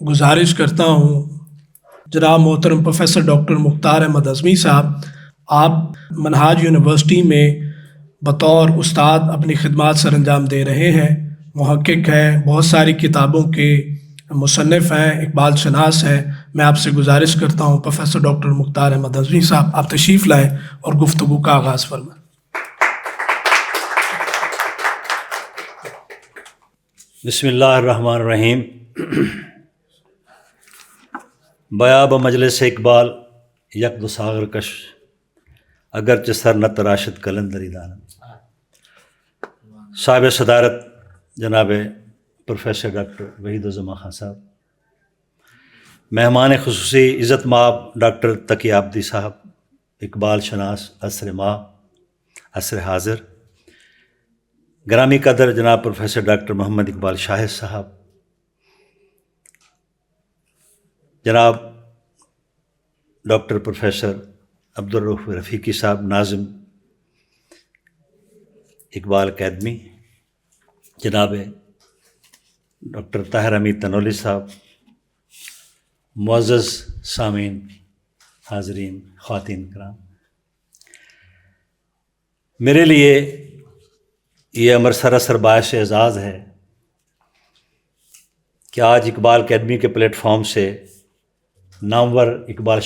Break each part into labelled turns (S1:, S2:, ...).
S1: गुजारिश करता हूँ जनाब मोहतरम प्रोफेसर डॉक्टर मुख्तार अहमद अज़मी साहब, आप मनहाज यूनिवर्सिटी में बतौर उस्ताद अपनी खिदमत सर अंजाम दे रहे हैं। मुहक्किक हैं, बहुत सारी किताबों के मुसन्निफ़ हैं, इकबाल शनास हैं। मैं आपसे गुजारिश करता हूँ प्रोफेसर डॉक्टर मुख्तार अहमद अज़मी साहब, आप तशरीफ़ लाएँ और गुफ्तगू का आगाज़ फरमाएँ।
S2: बिस्मिल्लाहिर्रहमानिर्रहीम। बयाब मजलिस इकबाल यक दो सागर कश अगरचे सर न तराशद कलंदरी दानम। साहिब सदारत जनाब प्रोफेसर डॉक्टर वहीदुज़्ज़मा खान साहब, मेहमान खुसूसी इज़्ज़त माब डॉक्टर तकी आबदी साहब, इकबाल शनास असर माह असर हाज़िर, ग्रामी कदर जनाब प्रोफेसर डॉक्टर मोहम्मद इकबाल शाहिद साहब, जनाब डॉक्टर प्रोफेसर अब्दुर्रऊफ़ रफ़ीकी साहब नाज़िम इकबाल अकेडमी, जनाब डॉक्टर ताहिर हमीद तनोली साहब, मुअज़्ज़ज़ सामीन हाज़रीन ख़वातीन कराम, मेरे लिए ये अमर सरासर बायस एज़ाज़ है कि आज इकबाल अकेडमी के प्लेटफॉर्म से नामवर इकबाल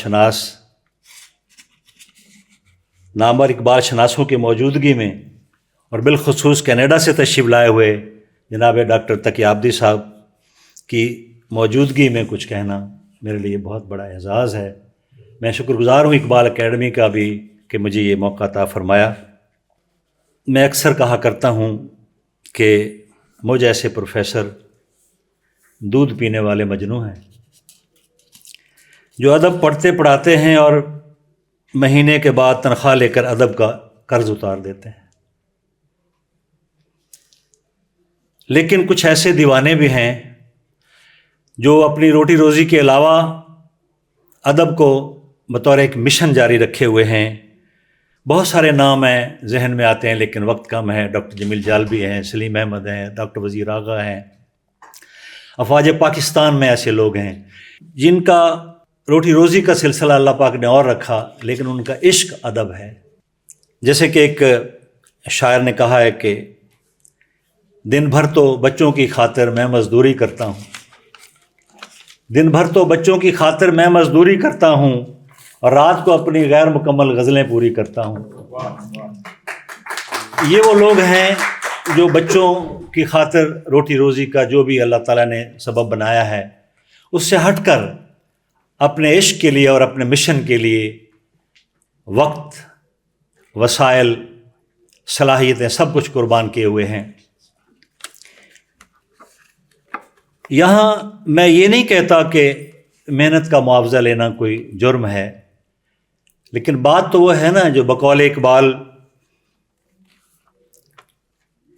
S2: शनासों की मौजूदगी में और बिलखुसूस कनाडा से तशरीफ़ लाए हुए जनाब डॉक्टर तकी आबदी साहब की मौजूदगी में कुछ कहना मेरे लिए बहुत बड़ा एज़ाज़ है। मैं शुक्रगुज़ार हूँ इकबाल अकेडमी का भी कि मुझे ये मौका अता फ़रमाया। मैं अक्सर कहा करता हूँ कि मुझ जैसे प्रोफेसर दूध पीने वाले मजनू हैं जो अदब पढ़ते पढ़ाते हैं और महीने के बाद तनख्वाह लेकर अदब का कर्ज उतार देते हैं। लेकिन कुछ ऐसे दीवाने भी हैं जो अपनी रोटी रोज़ी के अलावा अदब को बतौर एक मिशन जारी रखे हुए हैं। बहुत सारे नाम हैं जहन में आते हैं लेकिन वक्त कम है। डॉक्टर जमील जालबी हैं, सलीम अहमद हैं, डॉक्टर वज़ीर आगा हैं, अफवाज पाकिस्तान में ऐसे लोग हैं जिनका रोटी रोज़ी का सिलसिला अल्लाह पाक ने और रखा, लेकिन उनका इश्क अदब है। जैसे कि एक शायर ने कहा है कि दिन भर तो बच्चों की खातिर मैं मज़दूरी करता हूँ, दिन भर तो बच्चों की खातिर मैं मज़दूरी करता हूँ और रात को अपनी गैर मुकम्मल गज़लें पूरी करता हूँ। ये वो लोग हैं जो बच्चों की खातिर रोटी रोज़ी का जो भी अल्लाह ताला ने सबब बनाया है उससे हटकर अपने इश्क के लिए और अपने मिशन के लिए वक्त, वसाइल, सलाहियतें सब कुछ कुर्बान किए हुए हैं। यहाँ मैं ये नहीं कहता कि मेहनत का मुआवजा लेना कोई जुर्म है, लेकिन बात तो वो है ना जो बकौल इकबाल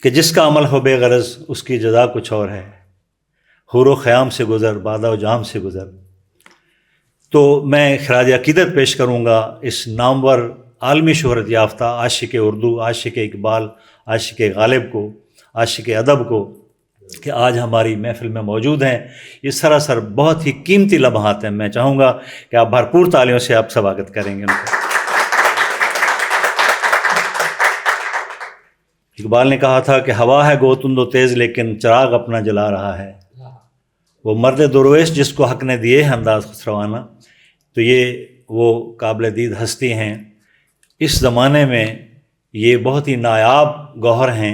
S2: कि जिसका अमल हो बेगरज उसकी जज़ा कुछ और है, हुरो ख़याम से गुज़र बादा जाम से गुज़र। तो मैं खराज अक़ीदत पेश करूँगा इस नामवर आलमी शोहरत याफ्ता आशिक़ उर्दू, आशिक़ इकबाल, आशिक़ गालिब को, आशिक़ अदब को कि आज हमारी महफ़िल में मौजूद हैं। ये सरासर बहुत ही कीमती लम्हात हैं। मैं चाहूँगा कि आप भरपूर तालियों से आप स्वागत करेंगे उनको। इकबाल ने कहा था कि हवा है गोतुंदो तेज़ लेकिन चिराग अपना जला रहा है। वो मर्द दुर्वेश जिसको हक़ ने दिए हैं अंदाज़ खुसरवाना, तो ये वो काबिल दीद हस्ती हैं। इस ज़माने में ये बहुत ही नायाब गौहर हैं।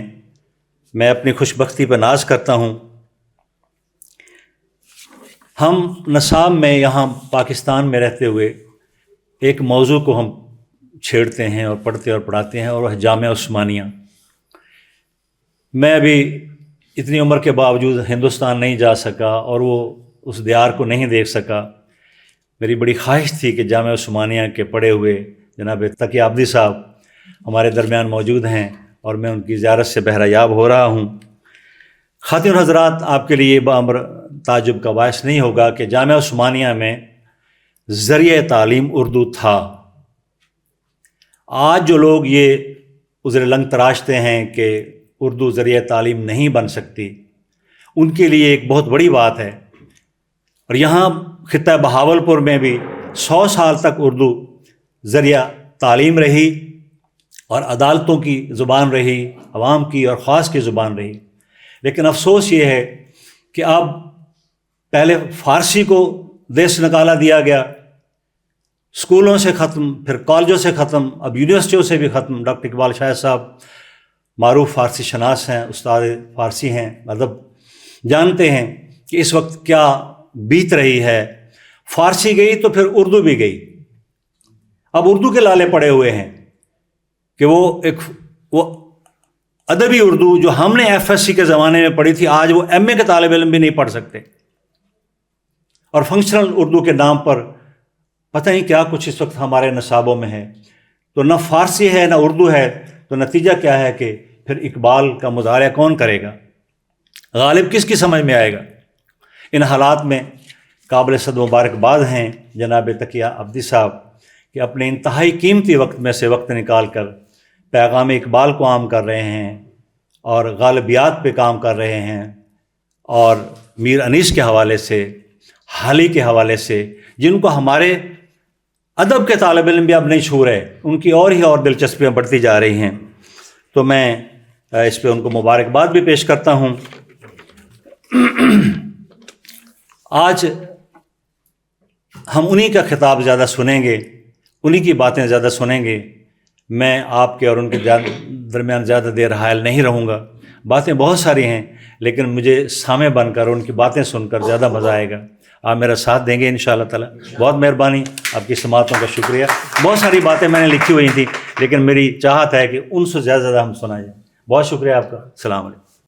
S2: मैं अपनी खुशबख्ती पर नाज करता हूँ। हम नसाब में यहाँ पाकिस्तान में रहते हुए एक मौजू को हम छेड़ते हैं और पढ़ते और पढ़ाते हैं और वह जामिया उस्मानिया। मैं अभी इतनी उम्र के बावजूद हिंदुस्तान नहीं जा सका और वो उस दीयार को नहीं देख सका। मेरी बड़ी ख्वाहिश थी कि जामिया उस्मानिया के पढ़े हुए जनाब तकी आबदी साहब हमारे दरमियान मौजूद हैं और मैं उनकी ज़ियारत से बहरायाब हो रहा हूँ। ख़ातिन हज़रात, आपके लिए बाअमर ताजुब का बायस नहीं होगा कि जामिया उस्मानिया में ज़रिए तालीम उर्दू था। आज जो लोग ये उज़्र लंग तराशते हैं कि उर्दू ज़रिए तालीम नहीं बन सकती, उनके लिए एक बहुत बड़ी बात है اور یہاں خطہ بہاولپور میں بھی 100 سال تک اردو ذریعہ تعلیم رہی اور عدالتوں کی زبان رہی، عوام کی اور خاص کی زبان رہی. لیکن افسوس یہ ہے کہ اب پہلے فارسی کو دیس سے نکالا دیا گیا، اسکولوں سے ختم، پھر کالجوں سے ختم، اب یونیورسٹیوں سے بھی ختم. ڈاکٹر اقبال شاہد صاحب معروف فارسی شناس ہیں، استاد فارسی ہیں، ادب جانتے ہیں کہ اس وقت کیا بیت رہی ہے. فارسی گئی تو پھر اردو بھی گئی. اب اردو کے لالے پڑے ہوئے ہیں کہ وہ ادبی اردو جو ہم نے FSC کے زمانے میں پڑھی تھی، آج وہ MA کے طالب علم بھی نہیں پڑھ سکتے. اور فنکشنل اردو کے نام پر پتہ نہیں کیا کچھ اس وقت ہمارے نصابوں میں ہے. تو نہ فارسی ہے نہ اردو ہے، تو نتیجہ کیا ہے کہ پھر اقبال کا مطالعہ کون کرے گا؟ غالب کس کی سمجھ میں آئے گا؟ ان حالات میں قابل صد مبارکباد ہیں جناب تقیہ عبدی صاحب کہ اپنے انتہائی قیمتی وقت میں سے وقت نکال کر پیغام اقبال کو عام کر رہے ہیں اور غالبیات پہ کام کر رہے ہیں، اور میر انیس کے حوالے سے، حالی کے حوالے سے، جن کو ہمارے ادب کے طالب علم بھی اب نہیں چھو رہے، ان کی اور دلچسپیاں بڑھتی جا رہی ہیں. تو میں اس پہ ان کو مبارکباد بھی پیش کرتا ہوں. آج ہم انہی کا خطاب زیادہ سنیں گے، انہی کی باتیں زیادہ سنیں گے. میں آپ کے اور ان کے درمیان زیادہ دیر حائل نہیں رہوں گا. باتیں بہت ساری ہیں، لیکن مجھے سامع بن کر ان کی باتیں سن کر زیادہ مزہ آئے گا. آپ میرا ساتھ دیں گے انشاءاللہ تعالی. بہت مہربانی، آپ کی سماعتوں کا شکریہ. بہت ساری باتیں میں نے لکھی ہوئی تھیں، لیکن میری چاہت ہے کہ ان سے زیادہ ہم سنائیں. بہت شکریہ آپ کا. السلام علیکم.